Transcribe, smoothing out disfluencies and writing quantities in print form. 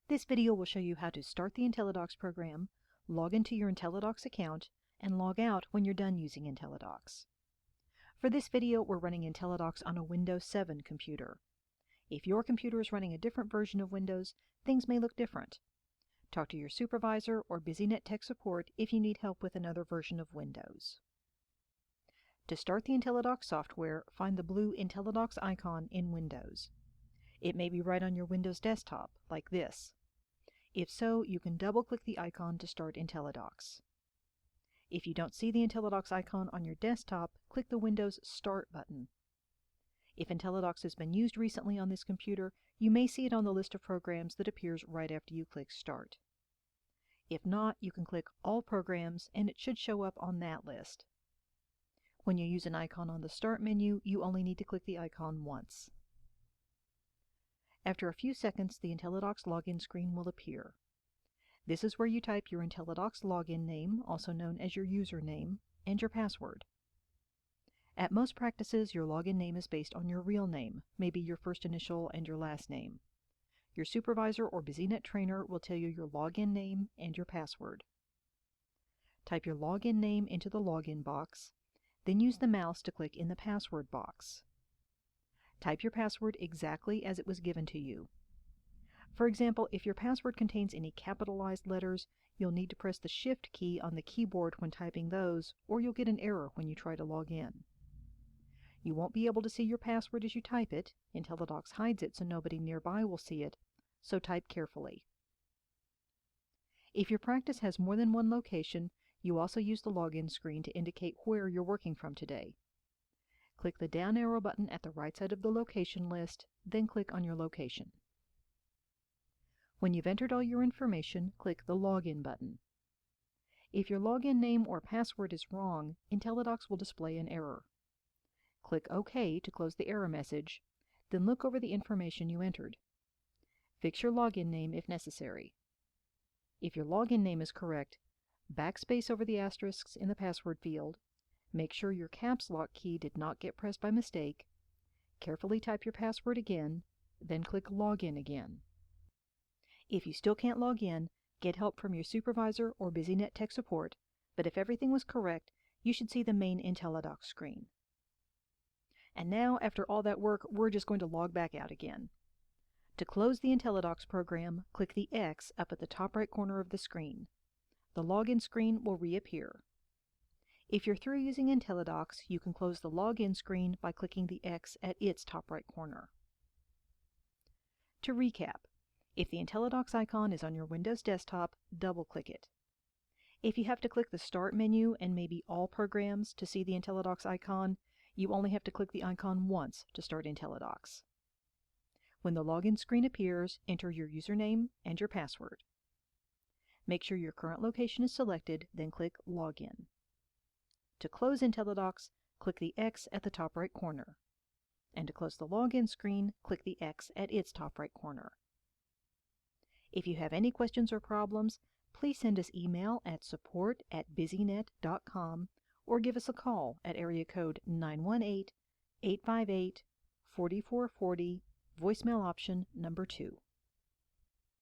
This video will show you how to start the InteliDOX program, log into your InteliDOX account, and log out when you're done using InteliDOX. For this video, we're running InteliDOX on a Windows 7 computer. If your computer is running a different version of Windows, things may look different. Talk to your supervisor or BusyNet Tech Support if you need help with another version of Windows. To start the InteliDOX software, find the blue InteliDOX icon in Windows. It may be right on your Windows desktop, like this. If so, you can double-click the icon to start InteliDOX. If you don't see the InteliDOX icon on your desktop, click the Windows Start button. If InteliDOX has been used recently on this computer, you may see it on the list of programs that appears right after you click Start. If not, you can click All Programs and it should show up on that list. When you use an icon on the Start menu, you only need to click the icon once. After a few seconds, the InteliDOX login screen will appear. This is where you type your InteliDOX login name, also known as your username, and your password. At most practices, your login name is based on your real name, maybe your first initial and your last name. Your supervisor or BusyNet trainer will tell you your login name and your password. Type your login name into the login box, then use the mouse to click in the password box. Type your password exactly as it was given to you. For example, if your password contains any capitalized letters, you'll need to press the Shift key on the keyboard when typing those, or you'll get an error when you try to log in. You won't be able to see your password as you type it. InteliDOX hides it so nobody nearby will see it, so type carefully. If your practice has more than one location, you also use the login screen to indicate where you're working from today. Click the down arrow button at the right side of the location list, then click on your location. When you've entered all your information, click the Login button. If your login name or password is wrong, InteliDOX will display an error. Click OK to close the error message, then look over the information you entered. Fix your login name if necessary. If your login name is correct, backspace over the asterisks in the password field, make sure your caps lock key did not get pressed by mistake, carefully type your password again, then click Login again. If you still can't log in, get help from your supervisor or BusyNet Tech Support, but if everything was correct, you should see the main InteliDOX screen. And now, after all that work, we're just going to log back out again. To close the InteliDOX program, click the X up at the top right corner of the screen. The login screen will reappear. If you're through using InteliDOX, you can close the login screen by clicking the X at its top right corner. To recap, if the InteliDOX icon is on your Windows desktop, double-click it. If you have to click the Start menu and maybe All Programs to see the InteliDOX icon, you only have to click the icon once to start InteliDOX. When the login screen appears, enter your username and your password. Make sure your current location is selected, then click Login. To close InteliDOX, click the X at the top right corner. And to close the login screen, click the X at its top right corner. If you have any questions or problems, please send us email at support@busynet.com or give us a call at area code 918-858-4440, voicemail option number 2.